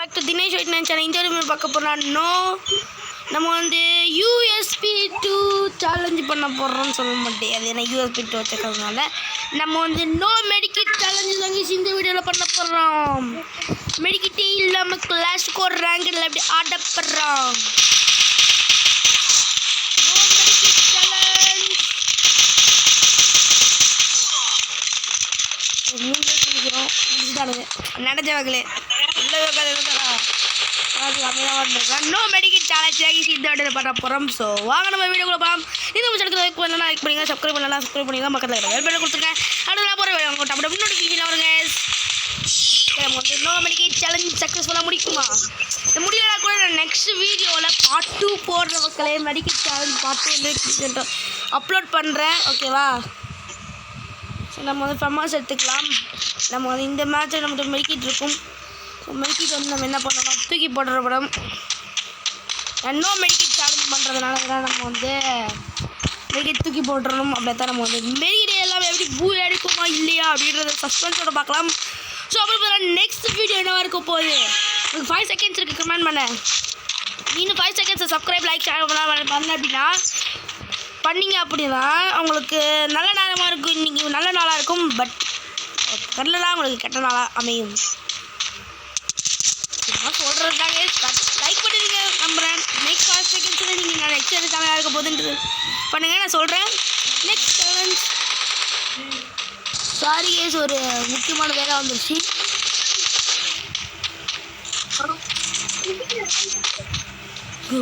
Back to Dinesh wait நினச்சேன். இந்த video பார்க்க போகிறோம். நம்ம வந்து யூஎஸ்பி 2 சேலஞ்சு பண்ண போடுறோம்னு சொல்ல மாட்டேன். அது என்ன யூஎஸ்பி 2 வச்சுக்கிறதுனால நம்ம வந்து நோ மெடிக்கிட் சேலஞ்சு தாங்க இந்த வீடியோவில் பண்ண போகிறோம். மெடிக்கிட்டே இல்லாமல் கிளாஸ் ஸ்கோர் ரேங்கில் எப்படி ஆடப்படுறோம். நோ மெடிக்கிட் சேலஞ்ச் நடந்தவங்களே நோ மெடிக்கல் சேலஞ்ச் இந்த வீடியோ பண்ண போகிறோம். ஸோ வாங்க நம்ம வீடியோக்குள்ள போகலாம். இந்த சேனலுக்கு லைக் பண்ணலாம், லைக் பண்ணுங்க, சப்ஸ்கிரைப் பண்ணலாம், சப்ஸ்கிரைப் பண்ணிங்க, பக்கத்தில் இருக்கிற பெல் பட்டன் கொடுத்துருக்கேன். அடுத்த போகிற வீடியோ டப்பு நோட்டிஃபிகேஷன் வருங்க. நம்ம வந்து நோ மெடிக்கல் சேலஞ்ச் சக்ஸஸ்ஃபுல்லாக முடிக்குமா? முடியலனா கூட நான் நெக்ஸ்ட் வீடியோவில் பார்ட் 2 போடுற மக்களே. மெடிக்கல் சேலஞ்ச் பார்ட் 2 வந்து அப்லோட் பண்ணுறேன். ஓகேவா? ஸோ நம்ம வந்து ஃபெமாஸ் எடுத்துக்கலாம். நம்ம வந்து இந்த மேட்ச்சில் நம்மகிட்ட மெடிக்கிட் இருக்கும். ஸோ மெடிக்கிட் வந்து நம்ம என்ன பண்ணணும், தூக்கி போடுற படம் நோ மெடிக்கிட் சேலஞ்ச் பண்ணுறதுனால தான் நம்ம வந்து மெடிக்கிட் தூக்கி போட்டுறணும். அப்படியே தான் நம்ம வந்து மெடிக்கிட் எல்லாம் எப்படி பூ எடுக்குமா இல்லையா அப்படின்றத சஸ்பென்ஸோட பார்க்கலாம். ஸோ அப்படி பார்த்தா நெக்ஸ்ட் வீடியோ என்னவா இருக்க போகுது. உங்களுக்கு 5 செகண்ட்ஸ் இருக்குது கமெண்ட் பண்ண. இன்னும் 5 செகண்ட்ஸை சப்ஸ்கிரைப் லைக் ஷேர் பண்ண அப்படின்னா பண்ணிங்க அப்படின்னா உங்களுக்கு நல்ல நேரமாக இருக்கும். இன்றைக்கி நல்ல நாளாக இருக்கும். பட் கடலாம் உங்களுக்கு கெட்ட நாளாக அமையும். சொல்கிறதுக்காக லைக் பண்ணிடுங்க. நம்புகிறேன் நெக்ஸ்ட் 5 செகண்ட்ஸில் நீங்கள் நான் நெக்ஸ்ட் எது சேனலாக இருக்க போகுதுன்றது பண்ணுங்கள். நான் சொல்கிறேன் நெக்ஸ்ட் சேலஞ்ச். சாரி கேஸ், ஒரு முக்கியமான வேலை வந்துருச்சு.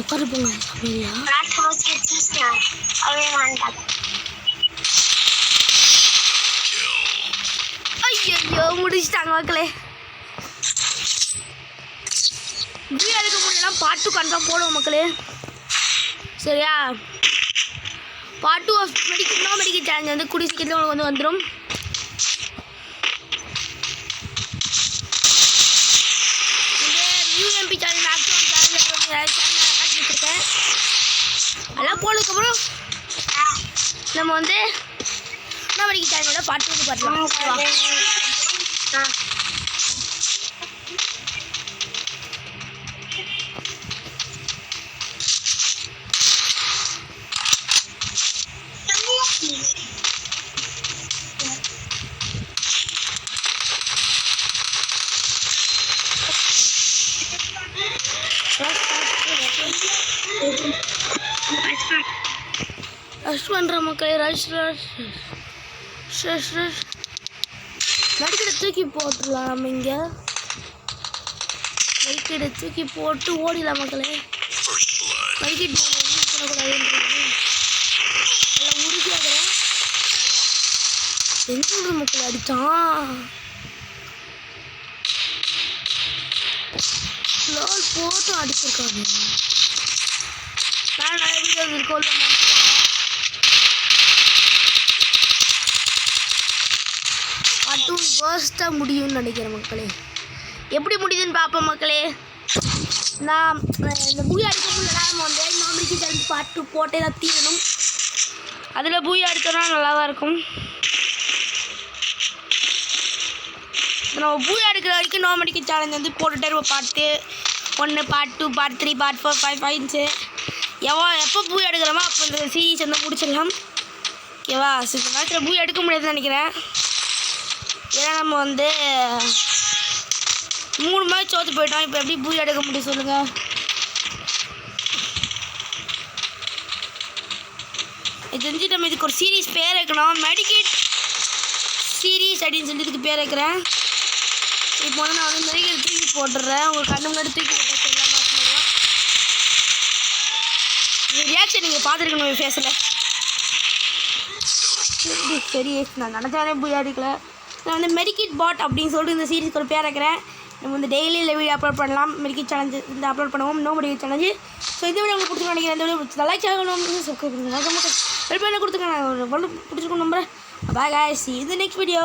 உட்காரு போங்க. ஐயோ முடிச்சுட்டாங்க மக்களே. வீடியோ எடுக்க முடியலாம். பார்ட் 2 கன்ஃபார்ம் போடுவோம் மக்களே. சரியா? பார்ட் 2 ஆஃப் மெடிக்கல் சேலஞ்ச் வந்து கூடிய சீக்கிரத்தில் உங்களுக்கு வந்து வந்துடும். இந்த யூஎம்பி சேலஞ்ச் மேக்ஸிமம் சேலஞ்ச் ஆக்கி வச்சுருக்கேன். அதெல்லாம் போனதுக்கப்புறம் நம்ம வந்து மெடிக்கல் சேலஞ்சோட பார்ட் 2 பார்க்கலாம். ரஷ் பண்ணுற மக்களே. ரஷ் மெடிக்கெட்டை தூக்கி போட்டுடலாம். நம்ம இங்கே மெடிக்கெட்டை தூக்கி போட்டு ஓடிடலாம் மக்களே. மெடிக்கெட் பண்ணக்கூடாதுன்றது நல்லா உறுதியாகிறேன். எங்கே மக்கள் அடித்தான் லோல் போட்டு அடிச்சிருக்காங்க. நான் நிறைய வீடியோ இருக்கோம். அதுவும் வேர்ஸ்ட்டாக முடியும்னு நினைக்கிறேன் மக்களே. எப்படி முடியுதுன்னு பார்ப்போம் மக்களே. நான் இந்த பூயா அடிக்க முடியலனா நம்ம வந்து நாமினிக்கு சேலஞ்ச் பார்ட் 2 போட்டே தான் தீரணும். அதில் பூயா அடித்தோன்னா நல்லா தான் இருக்கும். நம்ம பூயா எடுக்கிற வரைக்கும் நாமினிக்கு சேலஞ்ச் வந்து போட்டுகிட்டே இருப்போம். பார்ட் 1, பார்ட் 2, பார்ட் 3, பார்ட் 4, 5 5 எப்போ பூயா எடுக்கிறோமோ அப்போ இந்த சீரீஸ் வந்து முடிச்சிடலாம். ஓகேவா? ஸோ இந்த நேரத்தில் பூயா எடுக்க முடியாதுன்னு நினைக்கிறேன். ஏன்னா நம்ம வந்து 3 மேட்ச் தோற்று போயிட்டோம். இப்போ எப்படி பூயா எடுக்க முடியும் சொல்லுங்கள்? இது தெரிஞ்சு நம்ம இதுக்கு ஒரு சீரீஸ் பேர் வைக்கணும். மெடிக்கிட் சீரீஸ் அப்படின்னு சொல்லி இதுக்கு பேர் வைக்கிறேன். இப்போ வந்து நான் வந்து மெடிக்கிட் தூக்கி போட்டுடுறேன். உங்கள் கண்ணு முன்னாடி தூக்கி போட்டு எல்லாம் பார்க்கணும். இந்த ரியாக்ஷன் நீங்கள் பார்த்துருக்கணும் ஃபேஸில். சரி, நான் நினச்சாலே பூயா அடிக்கல. நான் வந்து மெடிக்கிட் பாட் அப்படின்னு சொல்லிட்டு இந்த சீரீஸ்க்கு ஒரு பேர் வைக்கிறேன். நம்ம வந்து டெய்லி இந்த வீடியோ அப்லோட் பண்ணலாம். மெடிக்கிட் சேலஞ்சு இந்த அப்லோட் பண்ணுவோம். நோ மெடிக்கிட் சேலஞ்சு. ஸோ இந்த வீடியோ உங்களுக்கு பிடிச்சிருக்கோம் நினைக்கிறேன். இந்த வீடியோ பிடிச்சி லைக் ஆகணும், சப்ஸ்கிரைப் பண்ணுங்க, ஹெல்ப் பண்ண கொடுத்துருக்கேன். நான் பிடிச்சிருக்கோம் நம்புறேன். பாய் காய்ஸ், இது நெக்ஸ்ட் வீடியோ.